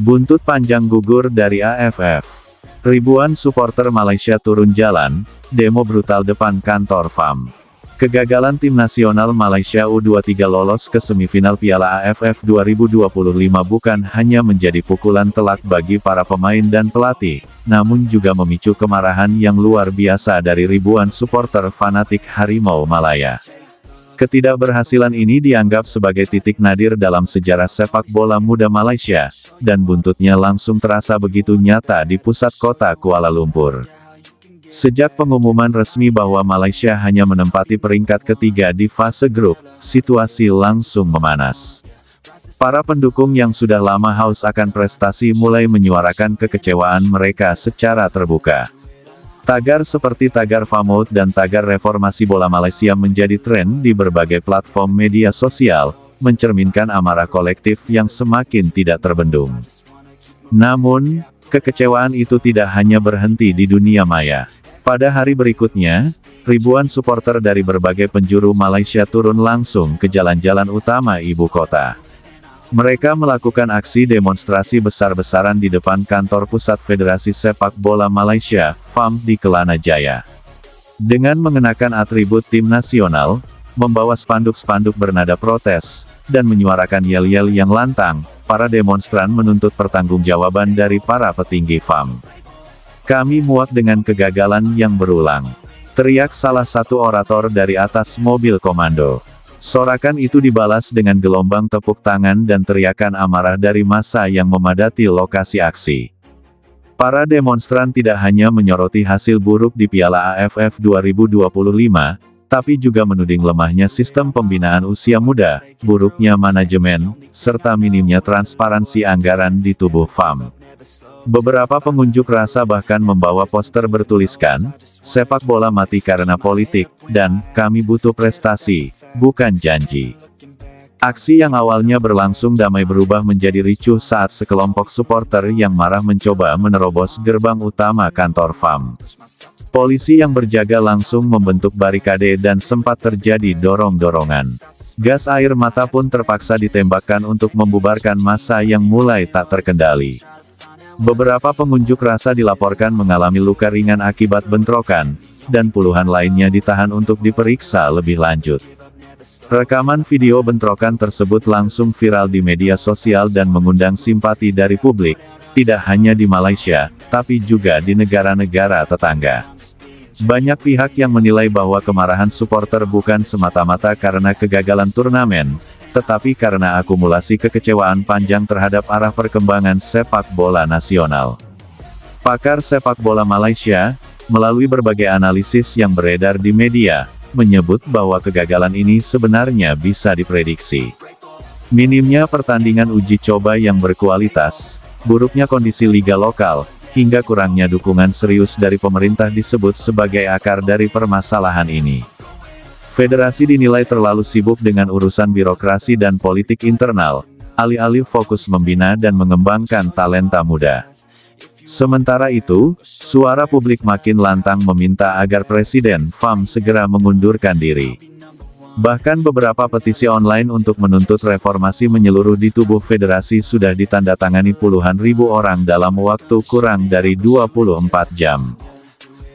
Buntut panjang gugur dari AFF. Ribuan supporter Malaysia turun jalan, demo brutal depan kantor FAM. Kegagalan tim nasional Malaysia U23 lolos ke semifinal Piala AFF 2025 bukan hanya menjadi pukulan telak bagi para pemain dan pelatih, namun juga memicu kemarahan yang luar biasa dari ribuan supporter fanatik Harimau Malaya. Ketidakberhasilan ini dianggap sebagai titik nadir dalam sejarah sepak bola muda Malaysia, dan buntutnya langsung terasa begitu nyata di pusat kota Kuala Lumpur. Sejak pengumuman resmi bahwa Malaysia hanya menempati peringkat ketiga di fase grup, situasi langsung memanas. Para pendukung yang sudah lama haus akan prestasi mulai menyuarakan kekecewaan mereka secara terbuka. Tagar seperti tagar FAMOUT dan tagar reformasi bola Malaysia menjadi tren di berbagai platform media sosial, mencerminkan amarah kolektif yang semakin tidak terbendung. Namun, kekecewaan itu tidak hanya berhenti di dunia maya. Pada hari berikutnya, ribuan supporter dari berbagai penjuru Malaysia turun langsung ke jalan-jalan utama ibu kota. Mereka melakukan aksi demonstrasi besar-besaran di depan kantor Pusat Federasi Sepak Bola Malaysia, FAM, di Kelana Jaya. Dengan mengenakan atribut tim nasional, membawa spanduk-spanduk bernada protes, dan menyuarakan yel-yel yang lantang, para demonstran menuntut pertanggungjawaban dari para petinggi FAM. "Kami muak dengan kegagalan yang berulang," teriak salah satu orator dari atas mobil komando. Sorakan itu dibalas dengan gelombang tepuk tangan dan teriakan amarah dari massa yang memadati lokasi aksi. Para demonstran tidak hanya menyoroti hasil buruk di Piala AFF 2025, tapi juga menuding lemahnya sistem pembinaan usia muda, buruknya manajemen, serta minimnya transparansi anggaran di tubuh FAM. Beberapa pengunjuk rasa bahkan membawa poster bertuliskan, "Sepak bola mati karena politik," dan "Kami butuh prestasi, bukan janji." Aksi yang awalnya berlangsung damai berubah menjadi ricuh saat sekelompok supporter yang marah mencoba menerobos gerbang utama kantor FAM. Polisi yang berjaga langsung membentuk barikade dan sempat terjadi dorong-dorongan. Gas air mata pun terpaksa ditembakkan untuk membubarkan massa yang mulai tak terkendali. Beberapa pengunjuk rasa dilaporkan mengalami luka ringan akibat bentrokan, dan puluhan lainnya ditahan untuk diperiksa lebih lanjut. Rekaman video bentrokan tersebut langsung viral di media sosial dan mengundang simpati dari publik, tidak hanya di Malaysia, tapi juga di negara-negara tetangga. Banyak pihak yang menilai bahwa kemarahan supporter bukan semata-mata karena kegagalan turnamen, tetapi karena akumulasi kekecewaan panjang terhadap arah perkembangan sepak bola nasional. Pakar sepak bola Malaysia, melalui berbagai analisis yang beredar di media, menyebut bahwa kegagalan ini sebenarnya bisa diprediksi. Minimnya pertandingan uji coba yang berkualitas, buruknya kondisi liga lokal, hingga kurangnya dukungan serius dari pemerintah disebut sebagai akar dari permasalahan ini. Federasi dinilai terlalu sibuk dengan urusan birokrasi dan politik internal, alih-alih fokus membina dan mengembangkan talenta muda. Sementara itu, suara publik makin lantang meminta agar Presiden FAM segera mengundurkan diri. Bahkan beberapa petisi online untuk menuntut reformasi menyeluruh di tubuh federasi sudah ditandatangani puluhan ribu orang dalam waktu kurang dari 24 jam.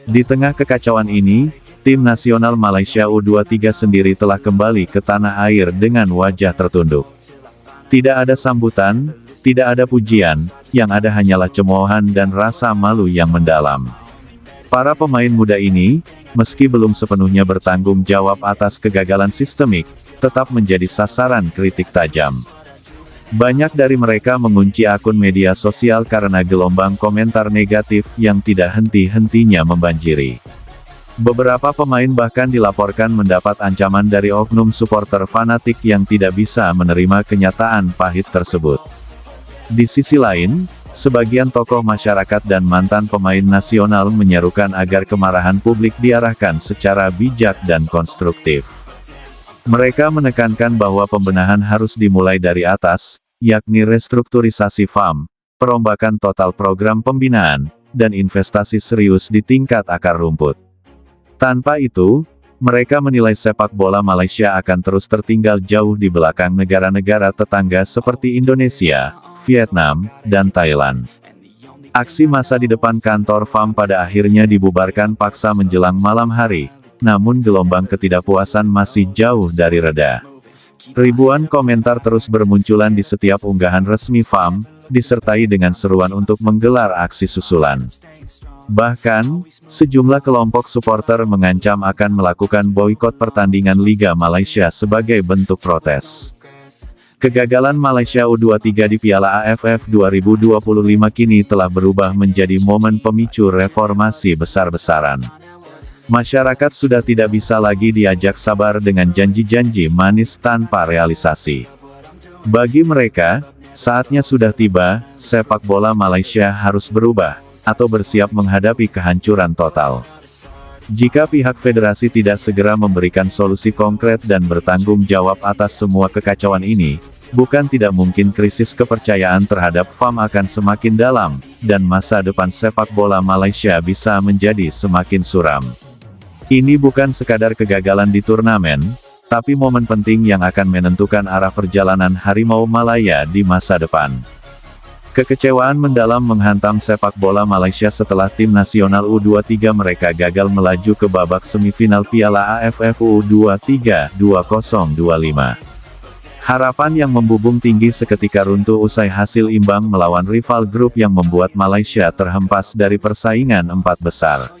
Di tengah kekacauan ini, tim nasional Malaysia U23 sendiri telah kembali ke tanah air dengan wajah tertunduk. Tidak ada sambutan, tidak ada pujian, yang ada hanyalah cemoohan dan rasa malu yang mendalam. Para pemain muda ini, meski belum sepenuhnya bertanggung jawab atas kegagalan sistemik, tetap menjadi sasaran kritik tajam. Banyak dari mereka mengunci akun media sosial karena gelombang komentar negatif yang tidak henti-hentinya membanjiri. Beberapa pemain bahkan dilaporkan mendapat ancaman dari oknum supporter fanatik yang tidak bisa menerima kenyataan pahit tersebut. Di sisi lain, sebagian tokoh masyarakat dan mantan pemain nasional menyerukan agar kemarahan publik diarahkan secara bijak dan konstruktif. Mereka menekankan bahwa pembenahan harus dimulai dari atas, yakni restrukturisasi FAM, perombakan total program pembinaan, dan investasi serius di tingkat akar rumput. Tanpa itu, Mereka menilai sepak bola Malaysia akan terus tertinggal jauh di belakang negara-negara tetangga seperti Indonesia, Vietnam, dan Thailand. Aksi massa di depan kantor FAM pada akhirnya dibubarkan paksa menjelang malam hari, namun gelombang ketidakpuasan masih jauh dari reda. Ribuan komentar terus bermunculan di setiap unggahan resmi FAM, disertai dengan seruan untuk menggelar aksi susulan. Bahkan, sejumlah kelompok supporter mengancam akan melakukan boikot pertandingan Liga Malaysia sebagai bentuk protes. Kegagalan Malaysia U23 di Piala AFF 2025 kini telah berubah menjadi momen pemicu reformasi besar-besaran. Masyarakat sudah tidak bisa lagi diajak sabar dengan janji-janji manis tanpa realisasi. Bagi mereka, saatnya sudah tiba, sepak bola Malaysia harus berubah, atau bersiap menghadapi kehancuran total. Jika pihak federasi tidak segera memberikan solusi konkret dan bertanggung jawab atas semua kekacauan ini, bukan tidak mungkin krisis kepercayaan terhadap FAM akan semakin dalam, dan masa depan sepak bola Malaysia bisa menjadi semakin suram. Ini bukan sekadar kegagalan di turnamen, tapi momen penting yang akan menentukan arah perjalanan Harimau Malaya di masa depan. Kekecewaan mendalam menghantam sepak bola Malaysia setelah tim nasional U23 mereka gagal melaju ke babak semifinal Piala AFF U23 2025. Harapan yang membubung tinggi seketika runtuh usai hasil imbang melawan rival grup yang membuat Malaysia terhempas dari persaingan empat besar.